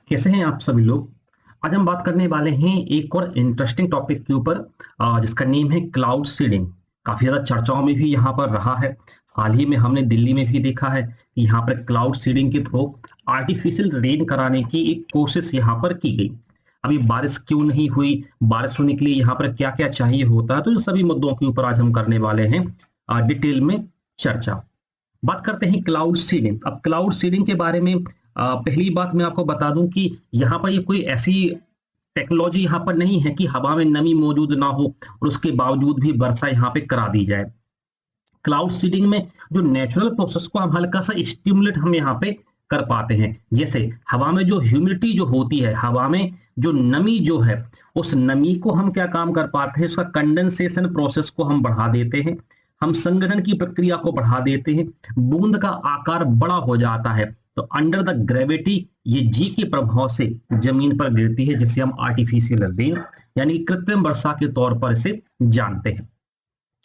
कैसे हैं आप सभी लोग। आज हम बात करने वाले हैं एक और इंटरेस्टिंग टॉपिक के ऊपर, जिसका नेम है क्लाउड सीडिंग। काफी ज्यादा चर्चाओं में भी यहाँ पर रहा है। हाल ही में हमने दिल्ली में भी देखा है कि यहाँ पर क्लाउड सीडिंग के थ्रू आर्टिफिशियल रेन कराने की एक कोशिश यहाँ पर की गई। अभी बारिश क्यों नहीं हुई, बारिश होने के लिए यहाँ पर क्या क्या चाहिए होता है, तो इन सभी मुद्दों के ऊपर आज हम करने वाले हैं डिटेल में चर्चा। बात करते हैं क्लाउड सीडिंग। अब क्लाउड सीडिंग के बारे में पहली बात मैं आपको बता दूं कि यहाँ पर ये कोई ऐसी टेक्नोलॉजी यहाँ पर नहीं है कि हवा में नमी मौजूद ना हो और उसके बावजूद भी वर्षा यहाँ पे करा दी जाए। क्लाउड सीडिंग में जो नेचुरल प्रोसेस को हम हल्का सा स्टिमुलेट हम यहाँ पे कर पाते हैं। जैसे हवा में जो ह्यूमिडिटी जो होती है, हवा में जो नमी जो है, उस नमी को हम क्या काम कर पाते हैं, उसका कंडेंसेशन प्रोसेस को हम बढ़ा देते हैं, हम संघनन की प्रक्रिया को बढ़ा देते हैं, बूंद का आकार बड़ा हो जाता है, तो अंडर द ग्रेविटी ये जी के प्रभाव से जमीन पर गिरती है, जिसे हम आर्टिफिशियल रेन यानी कृत्रिम वर्षा के तौर पर इसे जानते हैं।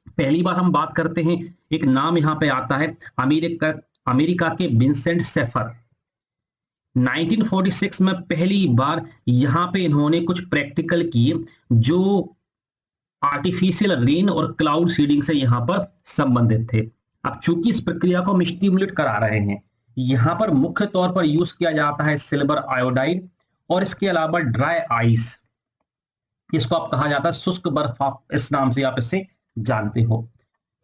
पहली बार हम बात करते हैं, एक नाम यहाँ पे आता है अमेरिका अमेरिका के विंसेंट सेफर। 1946 में पहली बार यहाँ पे इन्होंने कुछ प्रैक्टिकल किए जो आर्टिफिशियल रेन और क्लाउड सीडिंग से यहाँ पर संबंधित थे। अब चूंकि इस प्रक्रिया को हम स्टिमुलेट करा रहे हैं, यहाँ पर मुख्य तौर पर यूज किया जाता है सिल्वर आयोडाइड और इसके अलावा ड्राई आइस। इसको आप कहा जाता है शुष्क बर्फ, आप इस नाम से आप इसे जानते हो।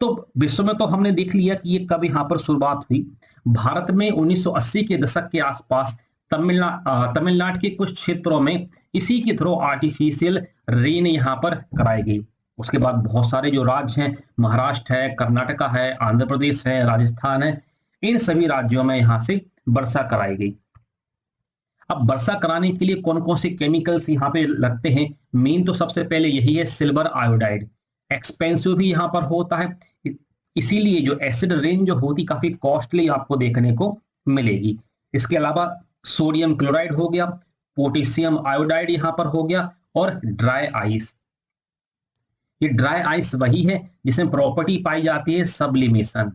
तो विश्व में तो हमने देख लिया कि ये कब यहाँ पर शुरुआत हुई। भारत में 1980 के दशक के आसपास तमिलनाडु के कुछ क्षेत्रों में इसी के थ्रू आर्टिफिशियल रेन यहाँ पर कराई गई। उसके बाद बहुत सारे जो राज्य हैं, महाराष्ट्र है, कर्नाटका है, आंध्र प्रदेश है, राजस्थान है, इन सभी राज्यों में यहाँ से वर्षा कराई गई। अब वर्षा कराने के लिए कौन कौन से केमिकल्स यहाँ पे लगते हैं, मेन तो सबसे पहले यही है सिल्वर आयोडाइड। एक्सपेंसिव भी यहाँ पर होता है, इसीलिए जो एसिड रेन जो होती काफी कॉस्टली आपको देखने को मिलेगी। इसके अलावा सोडियम क्लोराइड हो गया, पोटेशियम आयोडाइड यहाँ पर हो गया और ड्राई आइस। ये ड्राई आइस वही है जिसमें प्रॉपर्टी पाई जाती है सब्लिमेशन।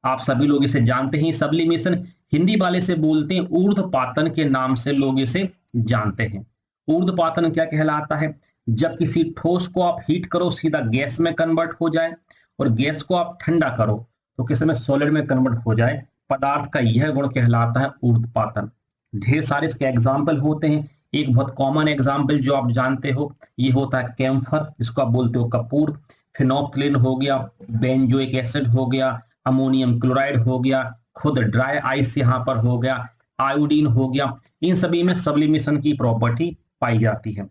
आप सभी लोग इसे जानते हैं। सब्लिमेशन हिंदी वाले से बोलते हैं ऊर्ध्वपातन के नाम से लोग इसे जानते हैं। ऊर्ध्वपातन क्या कहलाता है? जब किसी ठोस को आप हीट करो सीधा गैस में कन्वर्ट हो जाए, और गैस को आप ठंडा करो तो किसी में सॉलिड में कन्वर्ट हो जाए, पदार्थ का यह गुण कहलाता है ऊर्ध्वपातन। ढेर सारे इसके एग्जाम्पल होते हैं। एक बहुत कॉमन एग्जाम्पल जो आप जानते हो ये होता है कैम्फर, जिसको आप बोलते हो कपूर। फिनोप्थिलीन हो गया, बेंजोइक एसिड हो गया, अमोनियम क्लोराइड हो गया, खुद ड्राई आइस यहाँ पर हो गया, आयोडीन हो गया। इन सभी में सब्लिमेशन की प्रॉपर्टी पाई जाती है।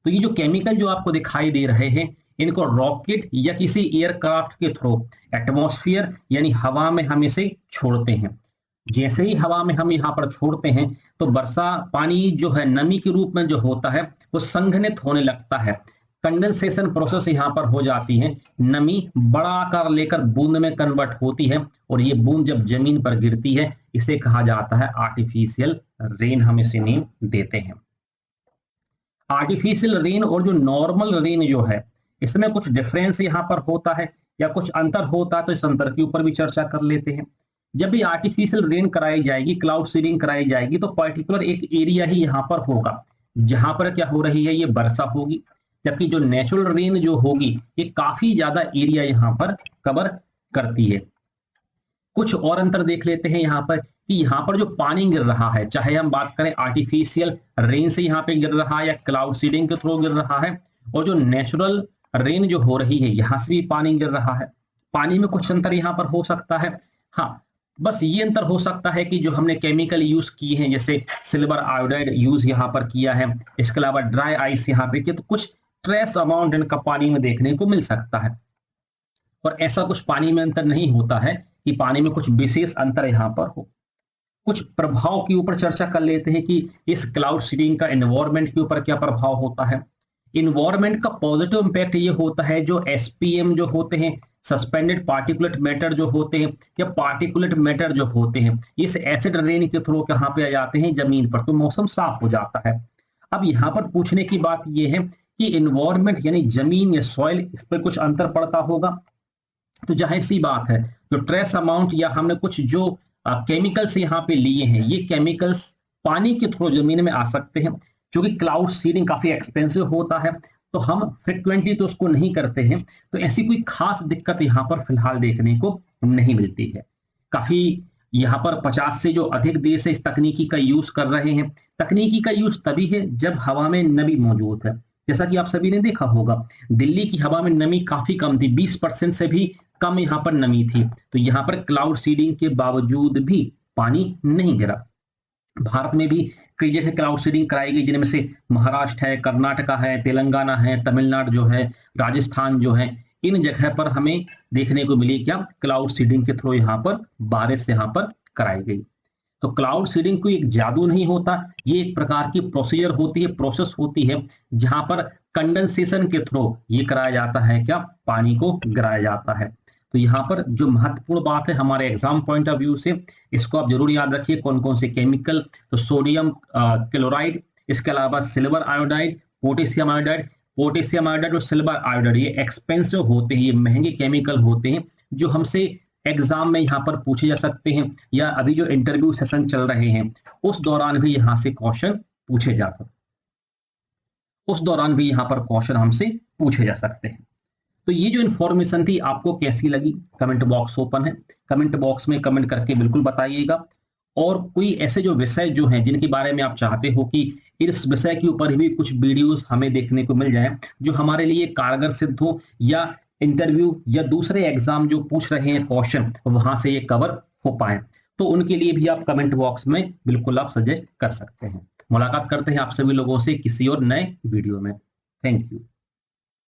तो ये जो केमिकल जो आपको दिखाई दे रहे हैं, इनको रॉकेट या किसी एयरक्राफ्ट के थ्रू एटमॉस्फेयर यानी हवा में हम इसे छोड़ते हैं। जैसे ही हवा में हम यहाँ पर छोड़ते हैं तो वर्षा पानी जो है नमी के रूप में जो होता है वो संघनित होने लगता है। कंडेंसेशन प्रोसेस यहाँ पर हो जाती है, नमी बड़ा आकार लेकर बूंद में कन्वर्ट होती है, और ये बूंद जब जमीन पर गिरती है इसे कहा जाता है आर्टिफिशियल रेन। हम इसे नेम देते हैं। आर्टिफिशियल रेन और जो नॉर्मल रेन जो है, इसमें कुछ डिफरेंस यहाँ पर होता है या कुछ अंतर होता है, तो इस अंतर के ऊपर भी चर्चा कर लेते हैं। जब भी आर्टिफिशियल रेन कराई जाएगी, क्लाउड सीडिंग कराई जाएगी, तो पर्टिकुलर एक एरिया ही यहाँ पर होगा जहां पर क्या हो रही है, ये वर्षा होगी। जबकि जो नेचुरल रेन जो होगी ये काफी ज्यादा एरिया यहाँ पर कवर करती है। कुछ और अंतर देख लेते हैं यहाँ पर कि यहाँ पर जो पानी गिर रहा है, चाहे हम बात करें आर्टिफिशियल रेन से यहाँ पे गिर रहा है या क्लाउड सीडिंग के थ्रू गिर रहा है, और जो नेचुरल रेन जो हो रही है यहाँ से भी पानी गिर रहा है। पानी में कुछ अंतर यहाँ पर हो सकता है। हाँ, बस ये अंतर हो सकता है कि जो हमने केमिकल यूज किए हैं, जैसे सिल्वर आयोडाइड यूज यहाँ पर किया है, इसके अलावा ड्राई आइस यहाँ पे किया, तो कुछ ट्रेस अमाउंट इनका पानी में देखने को मिल सकता है। और ऐसा कुछ पानी में अंतर नहीं होता है कि पानी में कुछ विशेष अंतर यहाँ पर हो। कुछ प्रभाव के ऊपर चर्चा कर लेते हैं कि इस क्लाउड सीडिंग का एनवायरमेंट के ऊपर क्या प्रभाव होता है। इन्वायरमेंट का पॉजिटिव इंपैक्ट ये होता है, जो एसपीएम जो होते हैं, सस्पेंडेड पार्टिकुलेट मैटर जो होते हैं, या पार्टिकुलेट मैटर जो होते हैं, इस एसिड रेन के थ्रू कहाँ पे आ जाते हैं, जमीन पर, तो मौसम साफ हो जाता है। अब यहाँ पर पूछने की बात यह है कि इन्वायरमेंट यानी जमीन या सॉइल, इस पर कुछ अंतर पड़ता होगा। तो जाहिर सी बात है, जो ट्रेस अमाउंट या हमने कुछ जो केमिकल्स यहाँ पे लिए हैं, ये केमिकल्स पानी के थ्रू जमीन में आ सकते हैं। क्योंकि क्लाउड सीडिंग काफी एक्सपेंसिव होता है तो हम फ्रिक्वेंटली तो उसको नहीं करते हैं, तो ऐसी कोई खास दिक्कत यहाँ पर फिलहाल देखने को नहीं मिलती है। काफी यहाँ पर 50 से जो अधिक देश है इस तकनीकी का यूज कर रहे हैं। तकनीकी का यूज तभी है जब हवा में नमी मौजूद है। जैसा कि आप सभी ने देखा होगा, दिल्ली की हवा में नमी काफी कम थी, 20% से भी कम यहाँ पर नमी थी, तो यहाँ पर क्लाउड सीडिंग के बावजूद भी पानी नहीं गिरा। भारत में भी कई जगह क्लाउड सीडिंग कराई गई, जिनमें से महाराष्ट्र है, कर्नाटका है, तेलंगाना है, तमिलनाडु जो है, राजस्थान जो है, इन जगह पर हमें देखने को मिली क्या, क्लाउड सीडिंग के थ्रू यहाँ पर बारिश यहाँ पर कराई गई। तो क्लाउड सीडिंग कोई एक जादू नहीं होता, ये एक प्रकार की प्रोसीजर होती है, प्रोसेस होती है, जहां पर कंडेंसेशन के थ्रू ये कराया जाता है क्या, पानी को गिराया जाता है। तो यहाँ पर जो महत्वपूर्ण बात है हमारे एग्जाम पॉइंट ऑफ व्यू से, इसको आप जरूर याद रखिए, कौन कौन से केमिकल, तो सोडियम क्लोराइड, इसके अलावा silver iodide, potassium iodide. Potassium iodide और सिल्वर आयोडाइड ये एक्सपेंसिव होते हैं, ये महंगे केमिकल होते हैं जो हमसे एग्जाम में यहाँ पर पूछे जा सकते हैं, या अभी जो इंटरव्यू सेशन चल रहे हैं उस दौरान भी यहाँ से क्वेश्चन पूछे जाते, उस दौरान भी यहाँ पर क्वेश्चन हमसे पूछे जा सकते हैं। तो ये जो इन्फॉर्मेशन थी आपको कैसी लगी, कमेंट बॉक्स ओपन है, कमेंट बॉक्स में कमेंट करके बिल्कुल बताइएगा। और कोई ऐसे जो विषय जो हैं जिनके बारे में आप चाहते हो कि इस विषय के ऊपर भी कुछ वीडियोस हमें देखने को मिल जाए जो हमारे लिए कारगर सिद्ध हो, या इंटरव्यू या दूसरे एग्जाम जो पूछ रहे हैं क्वेश्चन वहां से ये कवर हो पाए, तो उनके लिए भी आप कमेंट बॉक्स में बिल्कुल आप सजेस्ट कर सकते हैं। मुलाकात करते हैं आप सभी लोगों से किसी और नए वीडियो में। Thank you.